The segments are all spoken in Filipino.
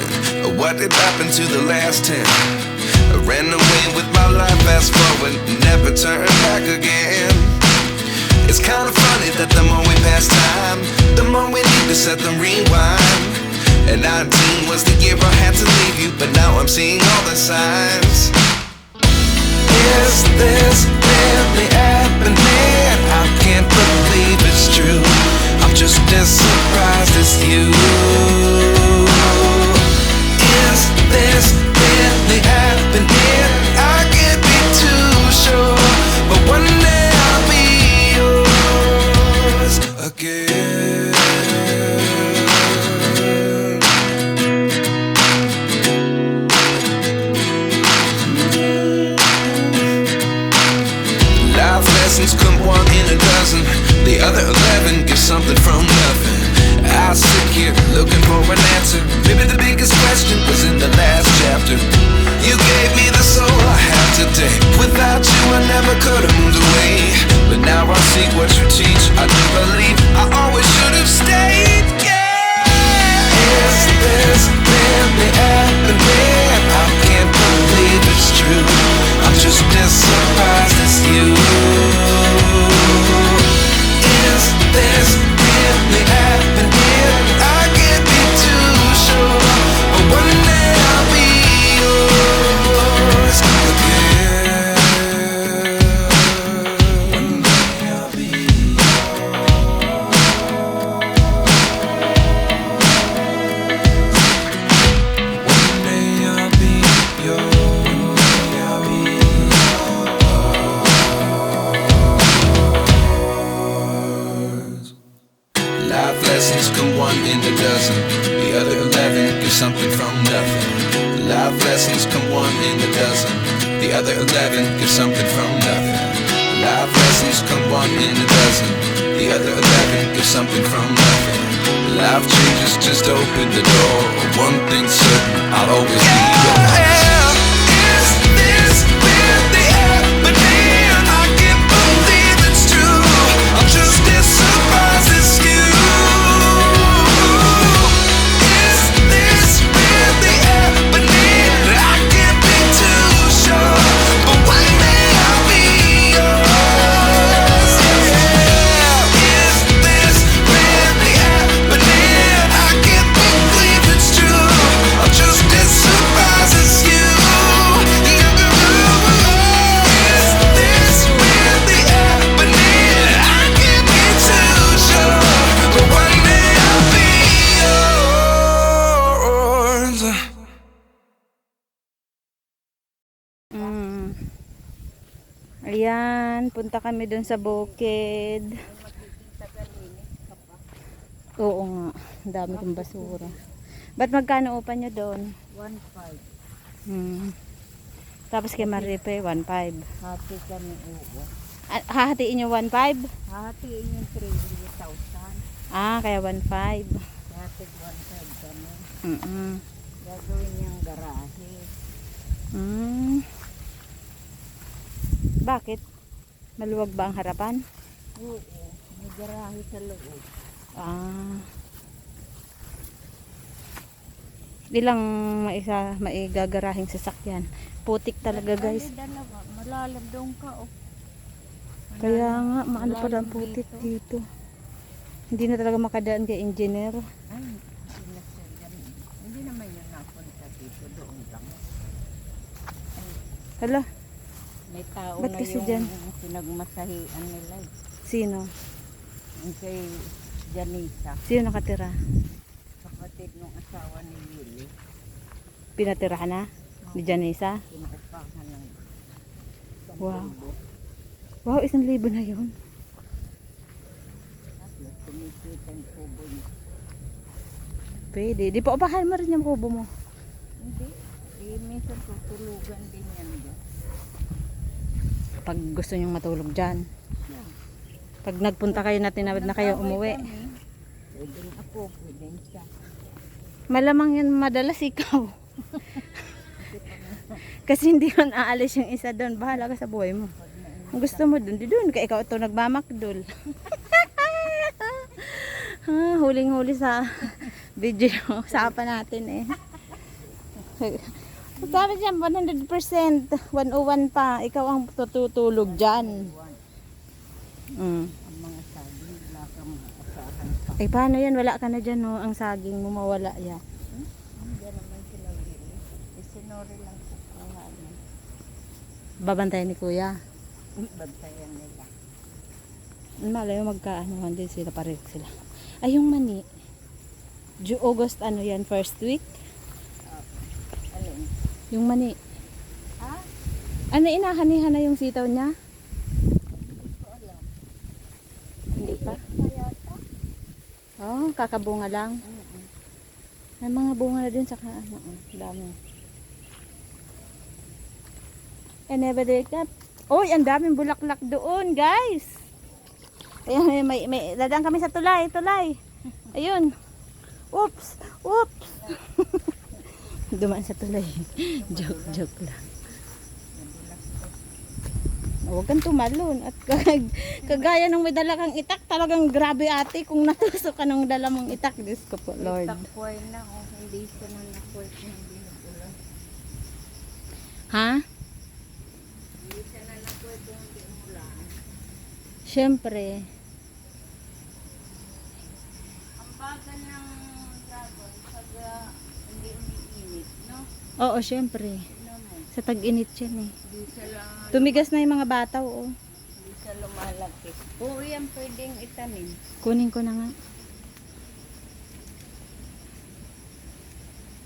wondering what did happen to the last 10. I ran away with my life, fast forward, never turn back again. It's kind of funny that the more we pass time, the more we need to set the rewind. And 19 was the year I had to leave you, but now I'm seeing all the signs. Is this really happening? I can't believe it's true. I'm just as surprised as you. Is this really happening? I can't be too sure, but one day I'll be yours again. Life lessons come one in a dozen. The other 11 give something from nothing. I sit here looking for an answer. Maybe the biggest question was in the last chapter. You gave me the soul I have today. Without you I never could have moved away. But now I see what you teach. I do believe I always should have stayed. Yeah. Is this really happening? I can't believe it's true. I'm just as surprised as you. Is this really happening? I can't be too sure, but one day I'll be yours again. One day I'll be One day I'll be yours. I'll be yours. Life lessons come one in a dozen. The other 11 give something from nothing. Life lessons come one in a dozen. The other 11 give something from nothing. Life lessons come one in a dozen. The other 11 give something from nothing. Life changes just open the door. One thing's certain, I'll always be yours. Is this really happening? I can't believe it's true. I'm just as surprised as you. Is this really happening? I can't be too sure, but one day I'll be yours. Yeah. Is this really happening? I can't believe it's true. I'm just as surprised as you. Is this really happening? I can't be too sure, but one day I'll be yours. Ayan, punta kami dun sa bukid. Oo nga, ang dami kong basura. Ba't magkano upa nyo doon? 1.5. Tapos kay Maripe, 1.5. Hati kami ubo. Hahatiin nyo 1.5? Hatiin yung 3,000. Kaya 1.5. Hati 1.5 kami. Gagawin niyang garahe. Bakit? Maluwag ba ang harapan? Oo, may garahe sa loob. Ilang maigagarahing sasakyan. Putik talaga guys. Dalawa, malalim doon ka. Oh. Kaya nga, maano pa ang putik dito. Hindi na talaga makadaan kay engineer. Ay, hindi naman yun napunta dito. Doon lang. Hala, May tao ba't na kasi yung dyan? pinagmasahian nila. Sino? Yung kay Janisa, Sino nakatira? kapatid ng asawa ni Willie. Pinatirahan na? Ni Janisa? Pinupahan ng Wow. Wow, 1,000 na yun. Tapos kumikita yung kubo niya. Pwede. Di pa upahan mo rin yung kubo mo. Hindi. Minsan tutulugan din yan dyan. Pag gusto nyong matulog dyan. Yeah. Pag nagpunta kayo na tinawid na kayo umuwi. Pwede ako, pwede siya. Malamang yan madalas ikaw. Kasi hindi man aalis yung isa doon. Bahala ka sa buhay mo. Kung gusto mo doon, di doon. Kaya ikaw ito nagmamakdol. Huling-huli sa video. Usapan natin eh. Sabi niya, 100%. 101 pa. Ikaw ang tutulog dyan. Mm. Ang mga saging, wala kang asahan pa. Eh, paano yan? Wala ka na dyan, no? Ang saging mo mawala yan. Hindi naman sila bili. Isinori lang kukuha niya. Babantayan ni kuya. Bantayan nila. Malay mo magkaanohan din sila, pareho sila. Ay, yung mani. August, ano yan? First week? Alin? Yung mani. Ha? Ano, inahanihan na yung sitaw niya? Hindi ko alam. Hindi pa. Kaya ito? Oh, kakabunga lang. May mga bunga na din sa ano, dami. And never did that. Oy, ang daming bulaklak doon, guys. Ayan, may dadaan kami sa tulay. Ayun. Oops. Dumaan sa tulay. joke lang. Huwag kang tumalon. At kagaya ng may dala kang itak, talagang grabe ate kung natusok ka ng dala mong itak. Diyos ko po, Lord. Takway na o hindi siya na nakway kung hindi nagulan. Ha? Hindi siya na nakway kung hindi umulan. Siyempre. Ang bagal ng dragon pag hindi umiinit, no? Oo, siyempre. No, mo. Sa tag-init yan eh. Hindi siya lang, Tumigas na yung mga bata, oo. hindi siya lumalaki. Oo, yan pwedeng itanim. Kunin ko na nga.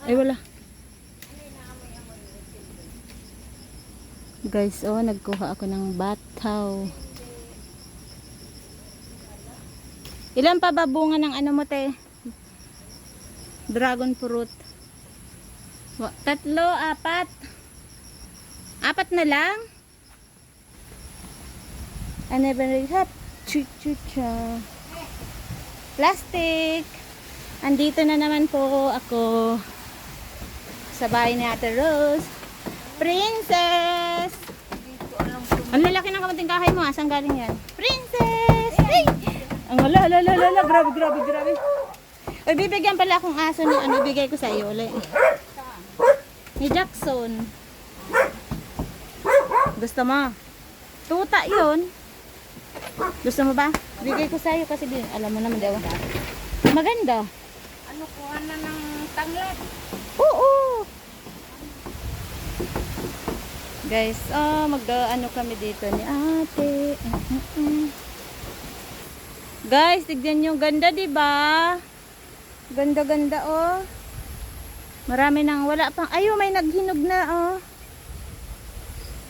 Ay, wala. Guys, oh, nagkuha ako ng bataw. Ilan pa ba bunga ng ano mo, te? Dragon fruit. 3, 4. 4 na lang? I never really have. Chuchucha. Plastic. Andito na naman po ako sa bahay ni Ate Rose. Princess! Ang lalaki ng kamating kahay mo. Saan galing yan? Princess! Hey! Ang ala. Grabe. Ay, bibigyan pala akong aso ng ano bigay ko sa iyo. Ni Jackson. Gusto mo? Tuta yun. Gusto mo ba? Bigay ko sa iyo kasi alam mo naman daw. Maganda. Ano, kuha na ng tanglad? Oo. Guys, mag-ano kami dito ni ate. Guys, tignan nyo. Ganda, diba? Ganda, oh. Marami nang wala pang. Ayun, may naghinog na, oh.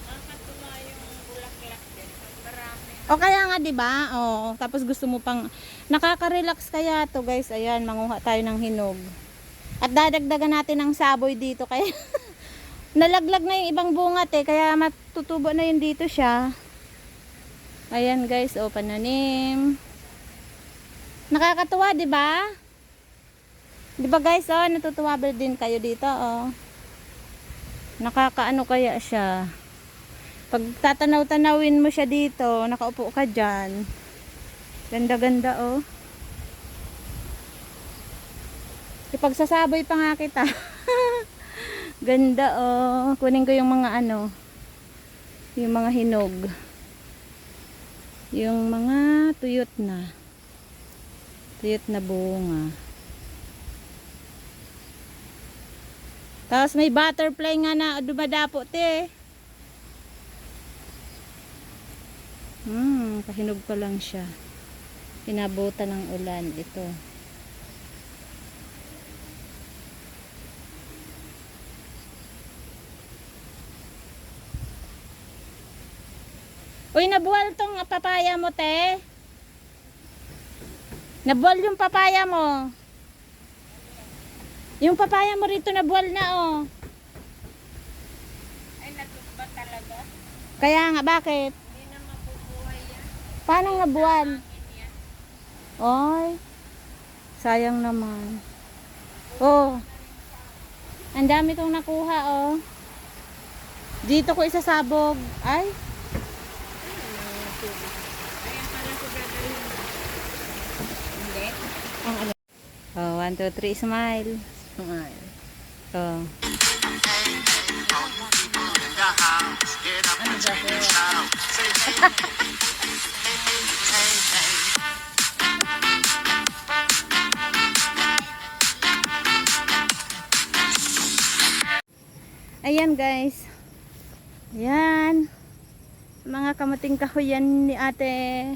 Nakakatuwa yung bulaklak din. Marami. O kaya nga, diba? Oh, tapos gusto mo pang nakaka-relax kaya to, guys. Ayan, manguha tayo ng hinog. At dadagdagan natin ng saboy dito kaya nalaglag na yung ibang bungat kaya matutubo na yun dito siya. Ayan, guys, oh, pananim. Nakakatuwa, 'di ba? 'Di ba, guys, oh, natutuwa ba din kayo dito, oh. Nakakaano kaya siya. Pag tatanaw-tanawin mo siya dito, nakaupo ka diyan. Ganda, oh. Ipagsasaboy pa nga kita. Ganda, oh. Kunin ko yung mga ano. Yung mga hinog. Yung mga tuyot na. Tuyot na bunga. Tapos may butterfly nga na dumadapo, te. Kahinog pa lang siya. Pinabutan ng ulan ito. Uy, nabuwal tong papaya mo, te. Nabuwal yung papaya mo. Yung papaya mo rito nabuwal na, oh. Ay, natutuwa talaga. Kaya nga, bakit? Hindi na mabubuhay yan. Paano nabuwal? Hangin yan. Oy. Sayang naman. Oh. Ang dami kong nakuha, oh. Dito ko isasabog. Ay. Ayan pala ko dadalhin. Hindi. Ang ano? Oh, 1, 2, 3, smile. Smile. Oh. Ayan guys. Ayan. Mga kamating kahoyan ni ate.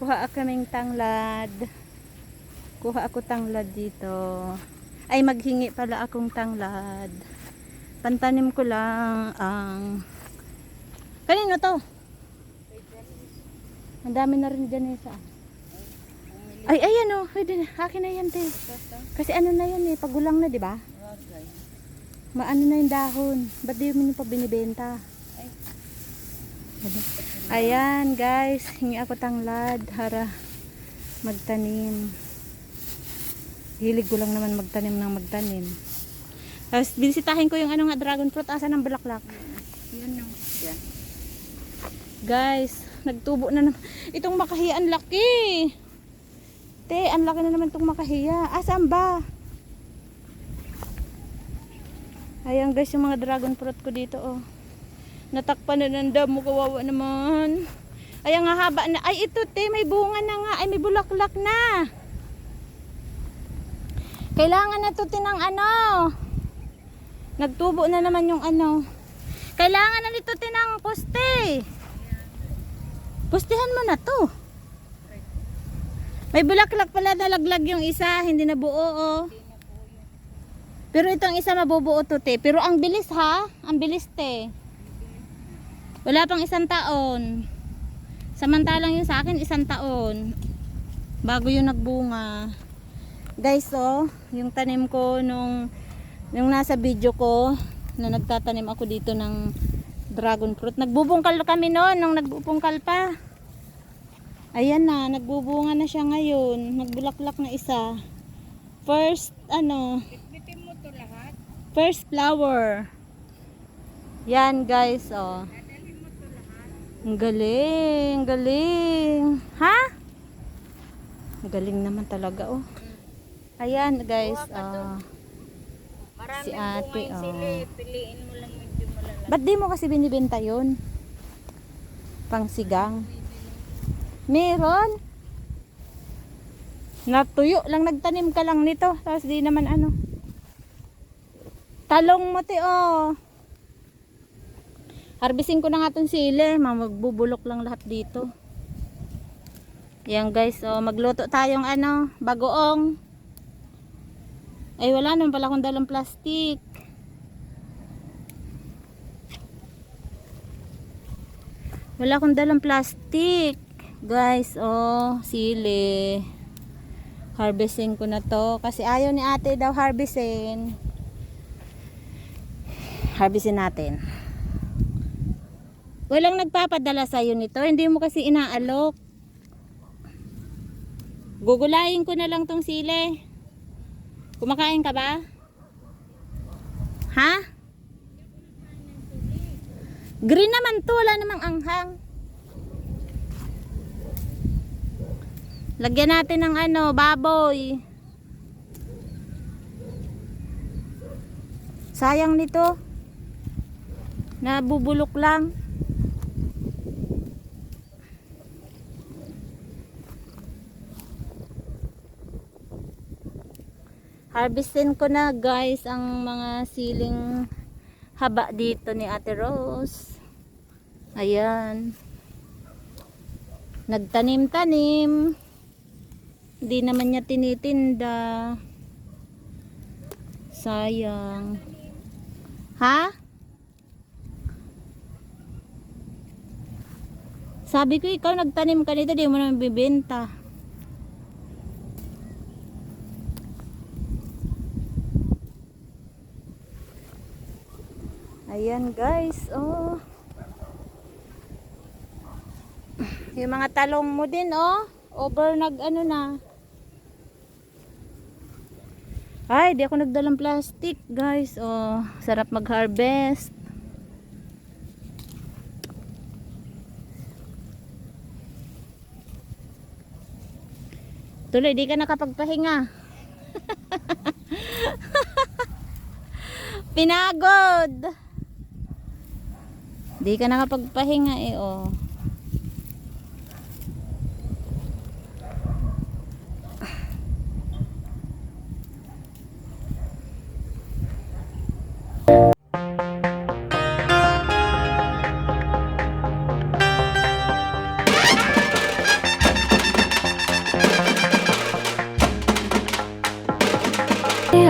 Kuha ako kaming tanglad. Kuha ako tanglad dito. Ay maghingi pala akong tanglad. Pantanim ko lang ang... Kanino to? Ang dami na rin dyan eh sa... Ay ayan oh. Pwede na. Akin na yan te. Kasi ano na yan eh. Pagulang na di ba? Maano na yung dahon. Ba't di mo pa binibenta? Ayan guys. Hingi ako tanglad. Para magtanim. Hilig ko lang naman magtanim ng magtanim. Tapos binisitahin ko yung ano nga dragon fruit. Asa ng bulaklak? Yan yung yan. Guys. Nagtubo na naman. Itong makahiya ang laki. Te, ang laki na naman itong makahiya. Asan ba? Ayan guys, yung mga dragon fruit ko dito oh. Natakpan na ng damo, kawawa naman. Ayan nga haba na. Ay ito te, may bunga na nga. Ay may bulaklak na. Kailangan na to tinang ano. Nagtubo na naman yung ano. Kailangan na nito tinang poste. Postehan mo na to. May bulaklak pala, nalaglag yung isa. Hindi na buo oh. Pero itong isa mabubuo to te. Pero ang bilis ha. Ang bilis te. Wala pang 1 taon. Samantalang yung sa akin 1 taon. Bago yung nagbunga. Guys oh. Yung tanim ko nung nasa video ko. Na nagtatanim ako dito ng dragon fruit. Nagbubungkal kami noon. Nung nagbubungkal pa. Ayan na. Nagbubunga na siya ngayon. Nagbulaklak na isa. First ano. First flower. Yan guys, oh. Ang galing, galing. Ha? Ang galing naman talaga, oh. Ayan guys, oh. Si ate, oh. Piliin mo lang medyo malalaki. Ba't di mo kasi binibenta yun? Pangsigang. Meron? Natuyo lang, nagtanim ka lang nito. Tapos di naman ano. Talong mo te oh. Harvesting ko na nga itong sili. Magbubulok lang lahat dito. Yan guys oh. Magluto tayong ano. Bagoong. Ay wala naman pala akong dalang plastic. Wala akong dalang plastic. Guys oh. Sili. Harvesting ko na to. Kasi ayaw ni ate daw harvestin. Harvestin natin. Walang nagpapadala sa'yo nito. Hindi mo kasi inaalok. Gugulayin ko na lang tong sili. Kumakain ka ba? Ha? Green naman to. Wala namang anghang. Lagyan natin ng ano, baboy. Sayang nito. Nabubulok lang. Harvestin ko na guys ang mga siling haba dito ni Ate Rose. Ayan. Nagtanim-tanim. Hindi naman niya tinitinda. Sayang. Ha? Sabi ko ikaw nagtanim ka nito, di mo naman bibenta. Ayan guys, oh. Yung mga talong mo din, oh. Over nag ano na. Ay, di ako nagdalang plastic, guys. Oh, sarap mag-harvest. Tuloy, di ka nakapagpahinga. Pinagod. Di ka nakapagpahinga eh, oh.